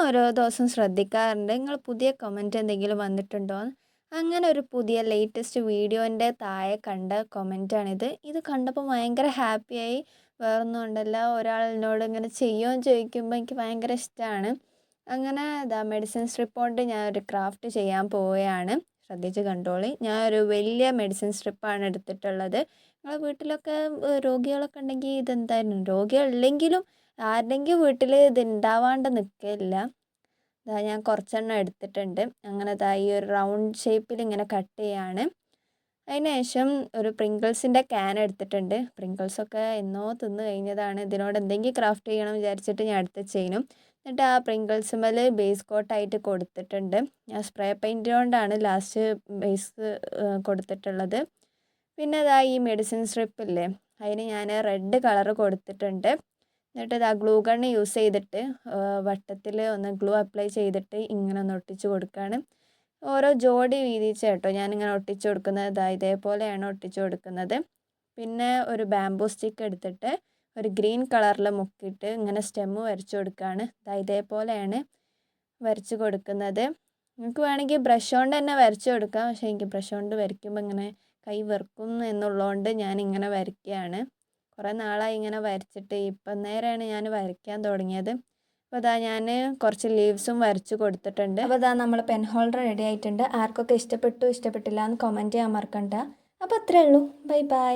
ഓരോ ദിവസം ശ്രദ്ധിക്കാറുണ്ട് നിങ്ങൾ പുതിയ കമൻറ്റ് എന്തെങ്കിലും വന്നിട്ടുണ്ടോ എന്ന്. അങ്ങനെ ഒരു പുതിയ ലേറ്റസ്റ്റ് വീഡിയോൻ്റെ താഴെ കണ്ട കമൻറ്റാണിത്. ഇത് കണ്ടപ്പോൾ ഭയങ്കര ഹാപ്പിയായി. വേറൊന്നും കൊണ്ടല്ല, ഒരാൾ എന്നോട് ഇങ്ങനെ ചെയ്യുമോ ചോദിക്കുമ്പോൾ എനിക്ക് ഭയങ്കര ഇഷ്ടമാണ്. അങ്ങനെ മെഡിസിൻ സ്ട്രിപ്പ് കൊണ്ട് ഞാനൊരു ക്രാഫ്റ്റ് ചെയ്യാൻ പോവുകയാണ്. ശ്രദ്ധിച്ച് കണ്ടോളി. ഞാനൊരു വലിയ മെഡിസിൻ സ്ട്രിപ്പാണ് എടുത്തിട്ടുള്ളത്. നിങ്ങളെ വീട്ടിലൊക്കെ രോഗികളൊക്കെ ഉണ്ടെങ്കിൽ ഇതെന്തായാലും, രോഗികളില്ലെങ്കിലും ആരുടെയെങ്കിലും വീട്ടിൽ ഇത് ഉണ്ടാവാണ്ട് നിൽക്കില്ല. ഞാൻ കുറച്ചെണ്ണം എടുത്തിട്ടുണ്ട്. അങ്ങനെ ഈ ഒരു റൗണ്ട് ഷേപ്പിൽ ഇങ്ങനെ കട്ട് ചെയ്യാണ്. അതിന് ശേഷം ഒരു പ്രിങ്കിൾസിൻ്റെ ക്യാൻ എടുത്തിട്ടുണ്ട്. പ്രിങ്കിൾസൊക്കെ എന്നോ തിന്ന് കഴിഞ്ഞതാണ്. ഇതിനോട് എന്തെങ്കിലും ക്രാഫ്റ്റ് ചെയ്യണം വിചാരിച്ചിട്ട് ഞാൻ എടുത്ത് ചെയ്യണം. എന്നിട്ട് ആ പ്രിങ്കിൾസ് മേൽ ബേസ് കോട്ടായിട്ട് കൊടുത്തിട്ടുണ്ട്. ഞാൻ സ്പ്രേ പെയിൻറ്റ് കൊണ്ടാണ് ലാസ്റ്റ് ബേസ് കൊടുത്തിട്ടുള്ളത്. പിന്നെ ഈ മെഡിസിൻ സ്ട്രിപ്പില്ലേ, അതിന് ഞാൻ റെഡ് കളർ കൊടുത്തിട്ടുണ്ട്. എന്നിട്ട് ഗ്ലൂ ഗണ്ണ് യൂസ് ചെയ്തിട്ട് വട്ടത്തിൽ ഒന്ന് ഗ്ലൂ അപ്ലൈ ചെയ്തിട്ട് ഇങ്ങനെ ഒന്ന് ഒട്ടിച്ച് കൊടുക്കുകയാണ്. ഓരോ ജോഡി വീതിച്ച് കേട്ടോ ഞാനിങ്ങനെ ഒട്ടിച്ച് കൊടുക്കുന്നത്. ഇതേപോലെയാണ് ഒട്ടിച്ച് കൊടുക്കുന്നത്. പിന്നെ ഒരു ബാംബൂ സ്റ്റിക്ക് എടുത്തിട്ട് ഒരു ഗ്രീൻ കളറിൽ മുക്കിയിട്ട് ഇങ്ങനെ സ്റ്റെമ്മ് വരച്ച് കൊടുക്കുകയാണ്. ഇതേപോലെയാണ് വരച്ച് കൊടുക്കുന്നത്. നിങ്ങൾക്ക് വേണമെങ്കിൽ ബ്രഷ് കൊണ്ട് തന്നെ വരച്ച് കൊടുക്കാം. പക്ഷേ എനിക്ക് ബ്രഷ് കൊണ്ട് വരയ്ക്കുമ്പോൾ ഇങ്ങനെ കൈ വെറുക്കും എന്നുള്ളതുകൊണ്ട് ഞാനിങ്ങനെ വരയ്ക്കുകയാണ്. കുറേ നാളായി ഇങ്ങനെ വരച്ചിട്ട്. ഇപ്പം നേരെയാണ് ഞാൻ വരയ്ക്കാൻ തുടങ്ങിയത്. അപ്പോൾ ഞാൻ കുറച്ച് ലീവ്സും വരച്ച് കൊടുത്തിട്ടുണ്ട്. അപ്പോൾ നമ്മൾ പെൻ ഹോൾഡർ റെഡി ആയിട്ടുണ്ട്. ആർക്കൊക്കെ ഇഷ്ടപ്പെട്ടു ഇഷ്ടപ്പെട്ടില്ല എന്ന് കമൻറ്റ് ചെയ്യാൻ മറക്കണ്ട. അപ്പോൾ അത്രേ ഉള്ളൂ. Bye bye.